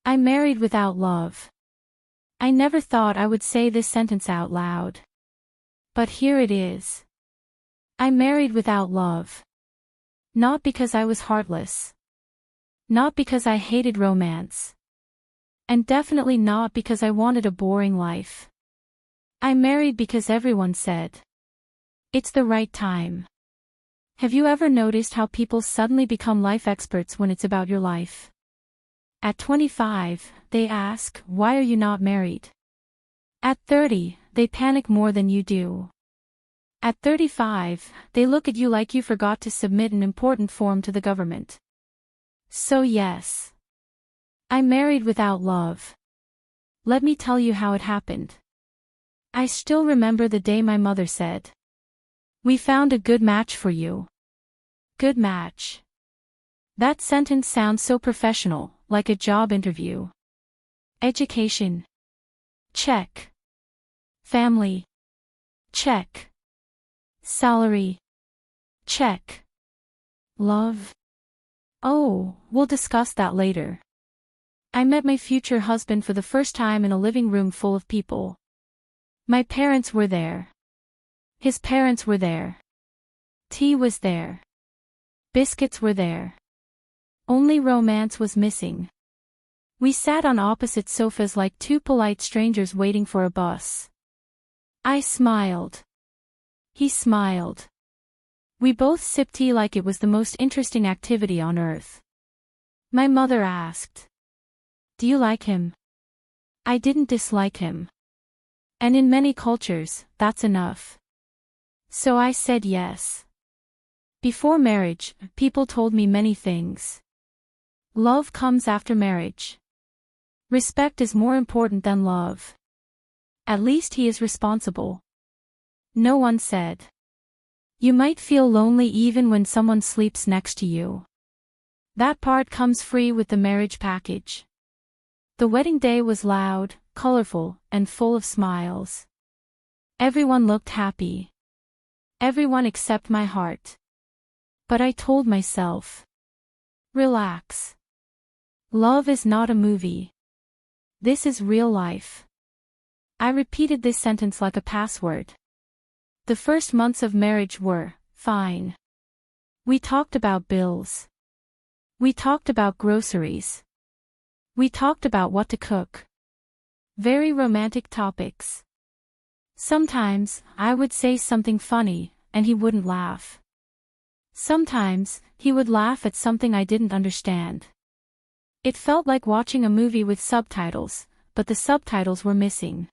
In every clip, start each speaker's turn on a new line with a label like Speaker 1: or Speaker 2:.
Speaker 1: I married without love. I never thought I would say this sentence out loud. But here it is. I married without love. Not because I was heartless. Not because I hated romance. And definitely not because I wanted a boring life. I married because everyone said, it's the right time. Have you ever noticed how people suddenly become life experts when it's about your life? At 25, they ask, why are you not married? At 30, they panic more than you do. At 35, they look at you like you forgot to submit an important form to the government. So yes. I married without love. Let me tell you how it happened. I still remember the day my mother said, we found a good match for you. Good match. That sentence sounds so professional, like a job interview. Education. Check. Family. Check. Salary. Check. Love. Oh, we'll discuss that later. I met my future husband for the first time in a living room full of people. My parents were there. His parents were there. Tea was there. Biscuits were there. Only romance was missing. We sat on opposite sofas like two polite strangers waiting for a bus. I smiled. He smiled. We both sipped tea like it was the most interesting activity on earth. My mother asked, do you like him? I didn't dislike him. And in many cultures, that's enough. So I said yes. Before marriage, people told me many things. Love comes after marriage. Respect is more important than love. At least he is responsible. No one said, you might feel lonely even when someone sleeps next to you. That part comes free with the marriage package. The wedding day was loud, colorful, and full of smiles. Everyone looked happy. Everyone except my heart. But I told myself, relax. Love is not a movie. This is real life. I repeated this sentence like a password. The first months of marriage were fine. We talked about bills. We talked about groceries. We talked about what to cook. Very romantic topics. Sometimes, I would say something funny, and he wouldn't laugh. Sometimes, he would laugh at something I didn't understand. It felt like watching a movie with subtitles, but the subtitles were missing.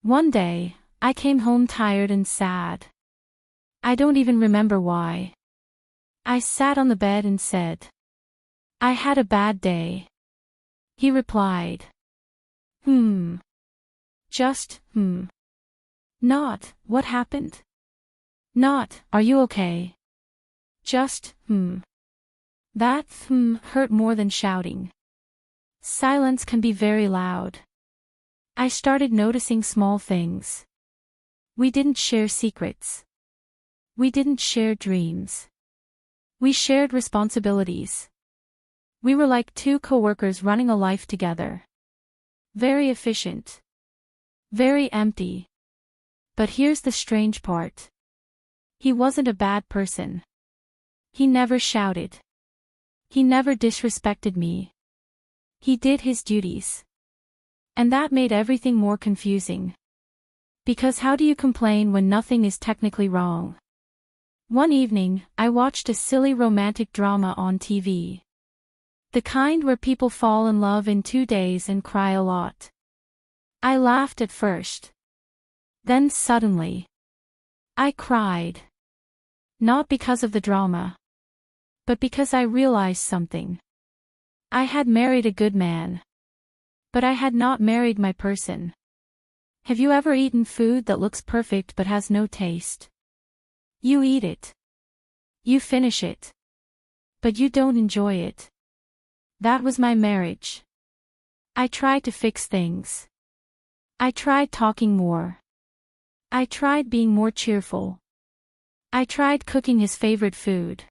Speaker 1: One day, I came home tired and sad. I don't even remember why. I sat on the bed and said, I had a bad day. He replied, Just, Not, what happened? Not, are you okay? Just, That, hurt more than shouting. Silence can be very loud. I started noticing small things. We didn't share secrets. We didn't share dreams. We shared responsibilities. We were like two coworkers running a life together. Very efficient. Very empty. But here's the strange part. He wasn't a bad person. He never shouted. He never disrespected me. He did his duties. And that made everything more confusing. Because how do you complain when nothing is technically wrong? One evening, I watched a silly romantic drama on TV. The kind where people fall in love in 2 days and cry a lot. I laughed at first. Then suddenly, I cried. Not because of the drama, but because I realized something. I had married a good man. But I had not married my person. Have you ever eaten food that looks perfect but has no taste? You eat it. You finish it. But you don't enjoy it. That was my marriage. I tried to fix things. I tried talking more. I tried being more cheerful. I tried cooking his favorite food.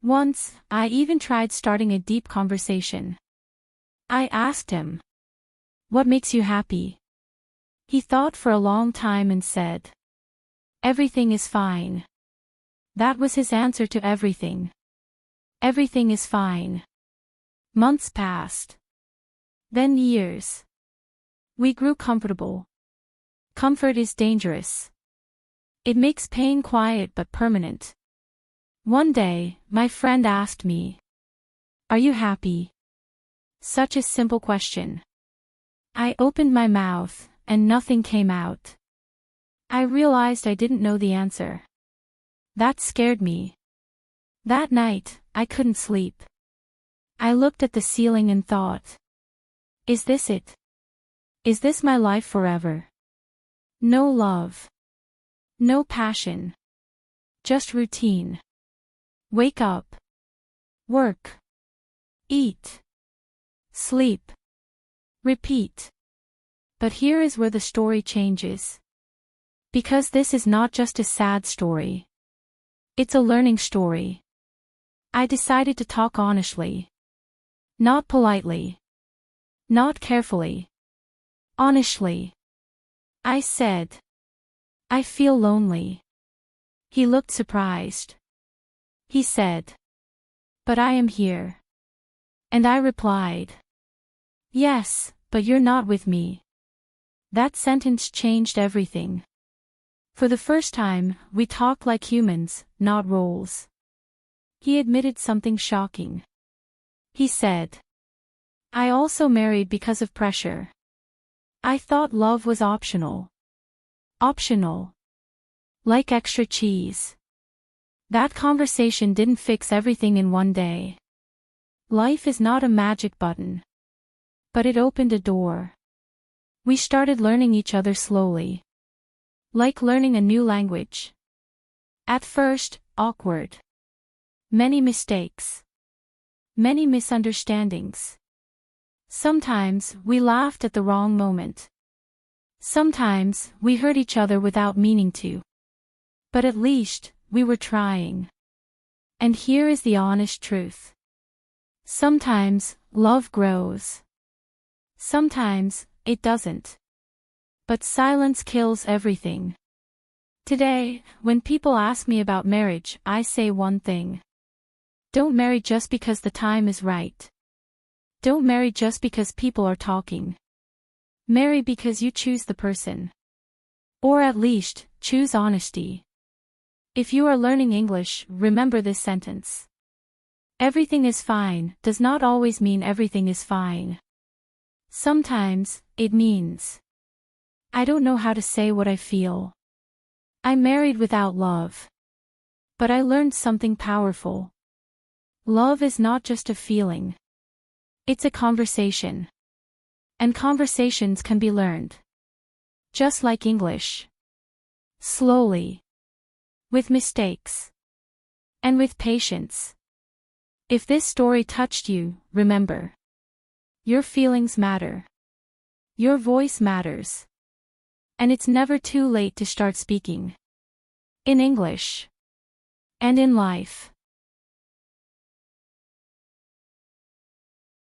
Speaker 1: Once, I even tried starting a deep conversation. I asked him, "What makes you happy?" He thought for a long time and said, "Everything is fine." That was his answer to everything. Everything is fine. Months passed. Then years. We grew comfortable. Comfort is dangerous. It makes pain quiet but permanent. One day, my friend asked me, "Are you happy?" Such a simple question. I opened my mouth, and nothing came out. I realized I didn't know the answer. That scared me. That night, I couldn't sleep. I looked at the ceiling and thought, is this it? Is this my life forever? No love. No passion. Just routine. Wake up. Work. Eat. Sleep. Repeat. But here is where the story changes. Because this is not just a sad story. It's a learning story. I decided to talk honestly. Not politely. Not carefully. Honestly. I said, "I feel lonely." He looked surprised. He said, "But I am here." And I replied, "Yes, but you're not with me." That sentence changed everything. For the first time, we talked like humans, not roles. He admitted something shocking. He said, "I also married because of pressure. I thought love was optional." Optional. Like extra cheese. That conversation didn't fix everything in one day. Life is not a magic button. But it opened a door. We started learning each other slowly. Like learning a new language. At first, awkward. Many mistakes. Many misunderstandings. Sometimes, we laughed at the wrong moment. Sometimes, we hurt each other without meaning to. But at least, we were trying. And here is the honest truth. Sometimes, love grows. Sometimes, it doesn't. But silence kills everything. Today, when people ask me about marriage, I say one thing. Don't marry just because the time is right. Don't marry just because people are talking. Marry because you choose the person. Or at least, choose honesty. If you are learning English, remember this sentence. Everything is fine does not always mean everything is fine. Sometimes, it means, I don't know how to say what I feel. I married without love. But I learned something powerful. Love is not just a feeling. It's a conversation. And conversations can be learned. Just like English. Slowly. With mistakes. And with patience. If this story touched you, remember. Your feelings matter. Your voice matters. And it's never too late to start speaking. In English. And in life.